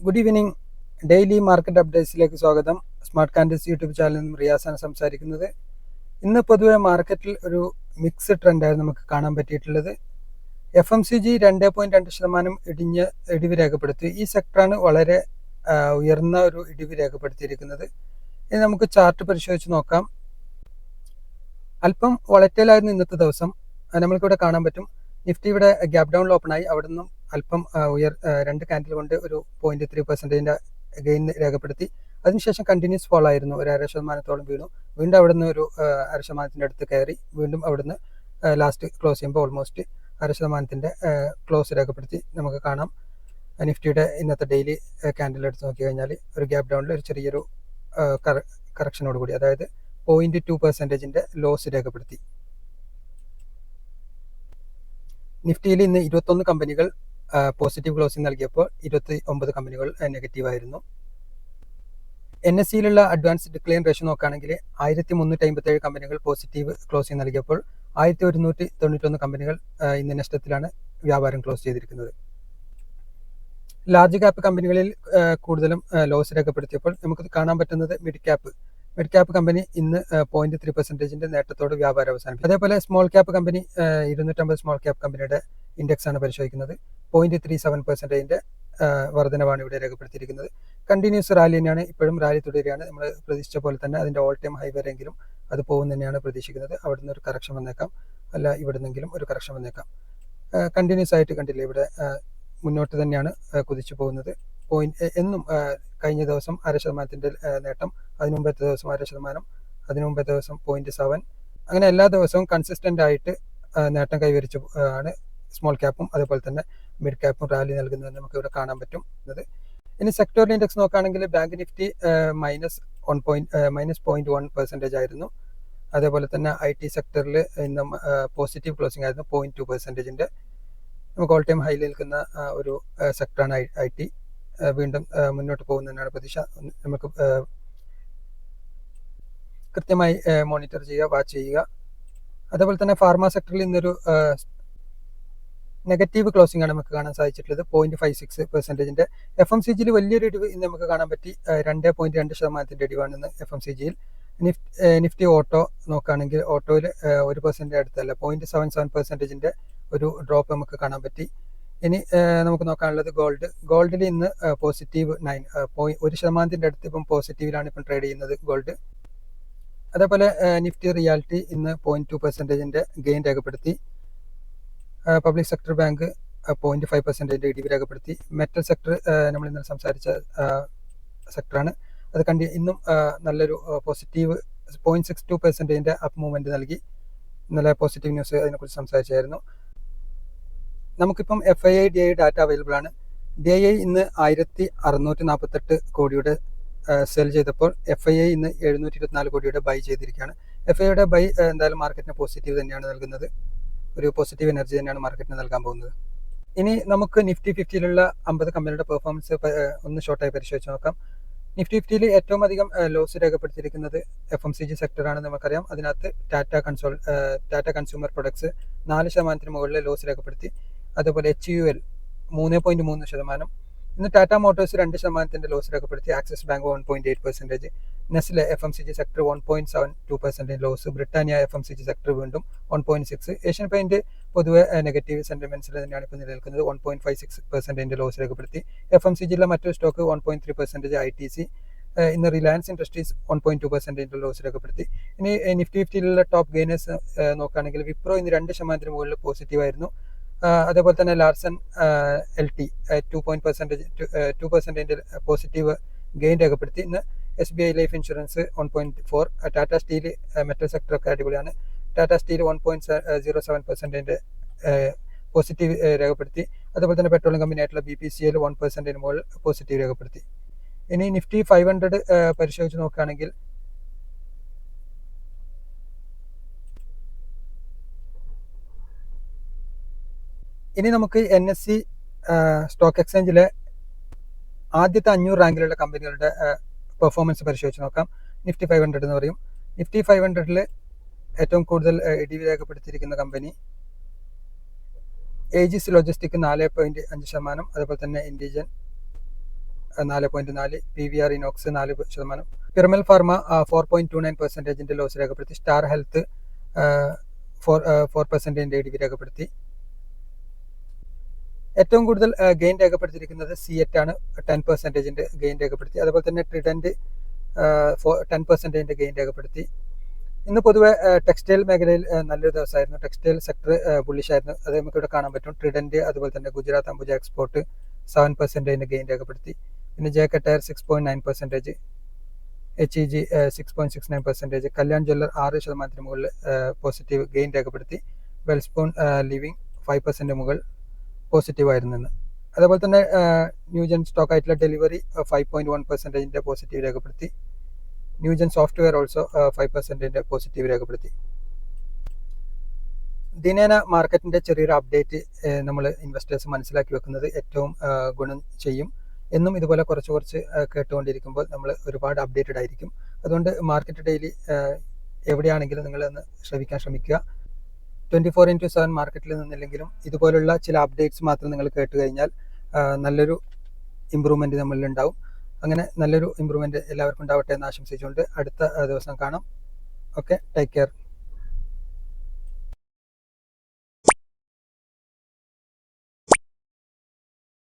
Good evening. Daily market അപ്ഡേറ്റ്സിലേക്ക് സ്വാഗതം. Smart candles YouTube ചാനലിൽ നിന്നും റിയാസാണ് സംസാരിക്കുന്നത്. ഇന്ന് പൊതുവെ മാർക്കറ്റിൽ ഒരു മിക്സ്ഡ് ട്രെൻഡായിരുന്നു നമുക്ക് കാണാൻ പറ്റിയിട്ടുള്ളത്. FMCG 2.2% ഇടിവ് രേഖപ്പെടുത്തി. ഈ സെക്ടറാണ് വളരെ ഉയർന്ന ഒരു ഇടിവ് രേഖപ്പെടുത്തിയിരിക്കുന്നത്. ഇനി നമുക്ക് ചാർട്ട് പരിശോധിച്ച് നോക്കാം. അല്പം വോളറ്റൈലായിരുന്നു ഇന്നത്തെ ദിവസം. നമ്മൾക്കിവിടെ കാണാൻ പറ്റും. നിഫ്റ്റി ഇവിടെ ഗ്യാപ് ഡൗണിൽ ഓപ്പണായി. അവിടെ നിന്നും അല്പം രണ്ട് ക്യാൻഡിൽ കൊണ്ട് ഒരു 0.3% ഗെയിൻ രേഖപ്പെടുത്തി. അതിനുശേഷം കണ്ടിന്യൂസ് ഫോൾ ആയിരുന്നു. ഒരു 0.5% വീണു. വീണ്ടും അവിടെ നിന്ന് ഒരു 0.5% അടുത്ത് കയറി. വീണ്ടും അവിടുന്ന് ലാസ്റ്റ് ക്ലോസ് ചെയ്യുമ്പോൾ ഓൾമോസ്റ്റ് 0.5% ക്ലോസ് രേഖപ്പെടുത്തി നമുക്ക് കാണാം. നിഫ്റ്റിയുടെ ഇന്നത്തെ ഡെയിലി ക്യാൻഡിൽ എടുത്ത് നോക്കി കഴിഞ്ഞാൽ ഒരു ഗ്യാപ് ഡൗണിൽ ഒരു ചെറിയൊരു കറക്ഷനോട് കൂടി, അതായത് 0.2% ലോസ് രേഖപ്പെടുത്തി. നിഫ്റ്റിയിൽ ഇന്ന് 21 കമ്പനികൾ പോസിറ്റീവ് ക്ലോസിംഗ് നൽകിയപ്പോൾ 29 കമ്പനികൾ നെഗറ്റീവായിരുന്നു. NSEയിലുള്ള അഡ്വാൻസ് ഡിക്ലൈൻ റേഷ്യോ നോക്കുകയാണെങ്കിൽ 1357 കമ്പനികൾ പോസിറ്റീവ് ക്ലോസിംഗ് നൽകിയപ്പോൾ 1191 കമ്പനികൾ ഇന്ന് നഷ്ടത്തിലാണ് വ്യാപാരം ക്ലോസ് ചെയ്തിരിക്കുന്നത്. ലാർജ് ക്യാപ്പ് കമ്പനികളിൽ കൂടുതലും ലോസ് രേഖപ്പെടുത്തിയപ്പോൾ നമുക്ക് കാണാൻ പറ്റുന്നത് മിഡ് ക്യാപ്പ് കമ്പനി ഇന്ന് 0.3% നേട്ടത്തോട് വ്യാപാരം അവസാനിപ്പിച്ചു. അതേപോലെ small cap company 250 small cap കമ്പനിയുടെ ഇൻഡെക്സ് ആണ് പരിശോധിക്കുന്നത്. 0.37% വർധനവാണ് ഇവിടെ രേഖപ്പെടുത്തിയിരിക്കുന്നത്. കണ്ടിന്യൂസ് റാലി തന്നെയാണ്, ഇപ്പോഴും റാലി തുടരുകയാണ്. നമ്മൾ പ്രതീക്ഷിച്ച പോലെ തന്നെ അതിൻ്റെ ഓൾ ടൈം ഹൈ വരെയെങ്കിലും അത് പോകും തന്നെയാണ് പ്രതീക്ഷിക്കുന്നത്. അവിടെ നിന്ന് ഒരു കറക്ഷൻ വന്നേക്കാം, അല്ല ഇവിടെ നിന്നെങ്കിലും ഒരു കറക്ഷൻ വന്നേക്കാം. കണ്ടിന്യൂസ് ആയിട്ട് കണ്ടില്ല, ഇവിടെ മുന്നോട്ട് തന്നെയാണ് കുതിച്ചു പോകുന്നത്. എന്നും കഴിഞ്ഞ ദിവസം 0.5% നേട്ടം, അതിനു മുമ്പത്തെ ദിവസം 0.5%, അതിനു മുമ്പത്തെ ദിവസം 0.7, അങ്ങനെ എല്ലാ ദിവസവും കൺസിസ്റ്റൻ്റ് ആയിട്ട് നേട്ടം കൈവരിച്ചു ആണ് സ്മോൾ ക്യാപ്പും അതുപോലെ തന്നെ മിഡ് ക്യാപ്പും റാലി നൽകുന്നതെന്ന് നമുക്ക് ഇവിടെ കാണാൻ പറ്റും. ഇനി സെക്ടോറിയൽ ഇൻഡെക്സ് നോക്കുകയാണെങ്കിൽ ബാങ്ക് നിഫ്റ്റി -0.1% ആയിരുന്നു. അതേപോലെ തന്നെ IT സെക്ടറിൽ ഇന്ന് പോസിറ്റീവ് ക്ലോസിംഗ് ആയിരുന്നു, 0.2%. നമുക്ക് ഓൾ ടൈം ഹൈയിൽ നിൽക്കുന്ന ഒരു സെക്ടറാണ് IT. വീണ്ടും മുന്നോട്ട് പോകുന്നതിനാണ് പ്രതീക്ഷ. നമുക്ക് കൃത്യമായി മോണിറ്റർ ചെയ്യുക, വാച്ച് ചെയ്യുക. അതേപോലെ തന്നെ ഫാർമ സെക്ടറിൽ ഇന്നൊരു നെഗറ്റീവ് ക്ലോസിംഗ് ആണ് നമുക്ക് കാണാൻ സാധിച്ചിട്ടുള്ളത്, 0.56%. FMCGയിൽ വലിയൊരു ഇടിവ് ഇന്ന് നമുക്ക് കാണാൻ പറ്റി. 2.2% ഇടിവാണ് ഇന്ന് FMCGയിൽ. നിഫ്റ്റി ഓട്ടോ നോക്കുകയാണെങ്കിൽ ഓട്ടോയിൽ 1% അടുത്തല്ല, 0.77% ഒരു ഡ്രോപ്പ് നമുക്ക് കാണാൻ പറ്റി. ഇനി നമുക്ക് നോക്കാനുള്ളത് ഗോൾഡിൽ ഇന്ന് +9, 1% അടുത്ത് ഇപ്പം പോസിറ്റീവിലാണ് ഇപ്പം ട്രേഡ് ചെയ്യുന്നത് ഗോൾഡ്. അതേപോലെ നിഫ്റ്റി റിയാലിറ്റി ഇന്ന് 0.2% ഗെയിൻ രേഖപ്പെടുത്തി. പബ്ലിക് സെക്ടർ ബാങ്ക് 0.5% ഇടിവ് രേഖപ്പെടുത്തി. മെറ്റൽ സെക്ടർ നമ്മൾ ഇന്നലെ സംസാരിച്ച സെക്ടറാണ്. അത് ഇന്നും നല്ലൊരു പോസിറ്റീവ് 0.62% അപ്പ് മൂവ്മെന്റ് നൽകി. ഇന്നലെ പോസിറ്റീവ് ന്യൂസ് അതിനെക്കുറിച്ച് സംസാരിച്ചായിരുന്നു. നമുക്കിപ്പം FII DII ഡാറ്റ അവൈലബിൾ ആണ്. DII ഇന്ന് 1648 കോടിയുടെ സെൽ ചെയ്തപ്പോൾ FII ഇന്ന് 724 കോടിയുടെ ബൈ ചെയ്തിരിക്കുകയാണ്. FIIയുടെ ബൈ എന്തായാലും മാർക്കറ്റിന് പോസിറ്റീവ് തന്നെയാണ് നൽകുന്നത്, ഒരു പോസിറ്റീവ് എനർജി തന്നെയാണ് മാർക്കറ്റിന് നൽകാൻ പോകുന്നത്. ഇനി നമുക്ക് നിഫ്റ്റി 50യിലുള്ള 50 കമ്പനിയുടെ പെർഫോമൻസ് ഒന്ന് ഷോർട്ടായി പരിശോധിച്ച് നോക്കാം. നിഫ്റ്റി 50യിൽ ഏറ്റവും അധികം ലോസ് രേഖപ്പെടുത്തിയിരിക്കുന്നത് FMCG സെക്ടറാണെന്ന് നമുക്കറിയാം. അതിനകത്ത് ടാറ്റ കൺസ്യൂമർ പ്രൊഡക്ട്സ് 4% മുകളിൽ ലോസ് രേഖപ്പെടുത്തി. അതേപോലെ HUL 3.3%. ഇന്ന് ടാറ്റ മോട്ടോഴ്സ് 2% ലോസ് രേഖപ്പെടുത്തി. Axis bank 1.8%. Nestle FMCG sector 1.72% loss. Britannia FMCG sector വീണ്ടും 1.6%. ഏഷ്യൻ പെയിന്റ് പൊതുവെ നെഗറ്റീവ് സെന്റിമെന്റ്സിൽ തന്നെയാണ് ഇപ്പോൾ നിലനിൽക്കുന്നത്, 1.56% ലോസ് രേഖപ്പെടുത്തി. FMCGയിലെ മറ്റൊരു സ്റ്റോക്ക് 1.3% ITC. ഇന്ന് റിലയൻസ് ഇൻഡസ്ട്രീസ് 1.2% ലോസ് രേഖപ്പെടുത്തി. ഇനി നിഫ്റ്റി 50യിലുള്ള ടോപ്പ് ഗെയിനേഴ്സ് നോക്കുകയാണെങ്കിൽ വിപ്രോ ഇന്ന് 2% മുകളിൽ പോസിറ്റീവായിരുന്നു. അതേപോലെ തന്നെ ലാർസൺ LT 2% പോസിറ്റീവ് ഗെയിൻ രേഖപ്പെടുത്തി. ഇന്ന് SBI life insurance 1.4%. Tata steel metal സെക്ടറൊക്കെ അടിപൊളിയാണ്. ടാറ്റ സ്റ്റീൽ 1.07% പോസിറ്റീവ് രേഖപ്പെടുത്തി. അതുപോലെ തന്നെ പെട്രോളിയം കമ്പനി ആയിട്ടുള്ള BPCL 1% മുകളിൽ പോസിറ്റീവ് രേഖപ്പെടുത്തി. ഇനി നിഫ്റ്റി 500 പരിശോധിച്ച് നോക്കുകയാണെങ്കിൽ ഇനി നമുക്ക് NSE സ്റ്റോക്ക് എക്സ്ചേഞ്ചിലെ ആദ്യത്തെ 500 റാങ്കിലുള്ള കമ്പനികളുടെ പെർഫോമൻസ് പരിശോധിച്ച് നോക്കാം. നിഫ്റ്റി 500 എന്ന് പറയും. നിഫ്റ്റി 500ൽ ഏറ്റവും കൂടുതൽ ഇടിവ് രേഖപ്പെടുത്തിയിരിക്കുന്ന കമ്പനി ഏജിസ് ലോജിസ്റ്റിക് 4.5%. അതുപോലെ തന്നെ ഇൻഡിജൻ 4.4, PVR ഇനോക്സ് 4%, പിറമൽ ഫാർമ 4.29% ലോസ് രേഖപ്പെടുത്തി, സ്റ്റാർ ഹെൽത്ത് 4% ADV രേഖപ്പെടുത്തി. ഏറ്റവും കൂടുതൽ ഗെയിൻ രേഖപ്പെടുത്തിയിരിക്കുന്നത് സിയറ്റ് ആണ്, 10% ഗെയിൻ രേഖപ്പെടുത്തി. അതുപോലെ തന്നെ ട്രിഡൻറ്റ് 10% ഗെയിൻ രേഖപ്പെടുത്തി. ഇന്ന് പൊതുവെ ടെക്സ്റ്റൈൽ മേഖലയിൽ നല്ലൊരു ദിവസമായിരുന്നു. ടെക്സ്റ്റൈൽ സെക്ടർ ബുള്ളിഷ് ആയിരുന്നു, അത് നമുക്കിവിടെ കാണാൻ പറ്റും. ട്രിഡൻറ്റ് അതുപോലെ തന്നെ ഗുജറാത്ത് അംബുജ എക്സ്പോർട്ട് 7% ഗെയിൻ രേഖപ്പെടുത്തി. പിന്നെ JK tyre 6.9%, HEG 6.69%, Kalyan jeweller 6% മുകളിൽ പോസിറ്റീവ് ഗെയിൻ രേഖപ്പെടുത്തി. വെൽസ്പൂൺ ലിവിംഗ് 5% മുകളിൽ പോസിറ്റീവ് ആയിരുന്നു ഇന്ന്. അതേപോലെ തന്നെ ന്യൂജൻ സ്റ്റോക്ക് ആയിട്ടുള്ള ഡെലിവറി 5.1% പോസിറ്റീവ് രേഖപ്പെടുത്തി. ന്യൂജൻ സോഫ്റ്റ്വെയർ ഓൾസോ 5% പോസിറ്റീവ് രേഖപ്പെടുത്തി. ദിനേന മാർക്കറ്റിന്റെ ചെറിയൊരു അപ്ഡേറ്റ് നമ്മൾ ഇൻവെസ്റ്റേഴ്സ് മനസ്സിലാക്കി വെക്കുന്നത് ഏറ്റവും ഗുണം ചെയ്യും. എന്നും ഇതുപോലെ കുറച്ച് കേട്ടുകൊണ്ടിരിക്കുമ്പോൾ നമ്മൾ ഒരുപാട് അപ്ഡേറ്റഡ് ആയിരിക്കും. അതുകൊണ്ട് മാർക്കറ്റ് ഡെയിലി എവിടെയാണെങ്കിലും നിങ്ങൾ ഒന്ന് ശ്രമിക്കുക. 24/7 മാർക്കറ്റിൽ നിന്നില്ലെങ്കിലും ഇതുപോലുള്ള ചില അപ്ഡേറ്റ്സ് മാത്രം നിങ്ങൾ കേട്ട് കഴിഞ്ഞാൽ നല്ലൊരു ഇമ്പ്രൂവ്മെൻറ്റ് നമ്മളിലുണ്ടാവും. അങ്ങനെ നല്ലൊരു ഇമ്പ്രൂവ്മെൻറ്റ് എല്ലാവർക്കും ഉണ്ടാവട്ടെ എന്ന് ആശംസിച്ചുകൊണ്ട് അടുത്ത ദിവസം കാണാം. Okay, take care.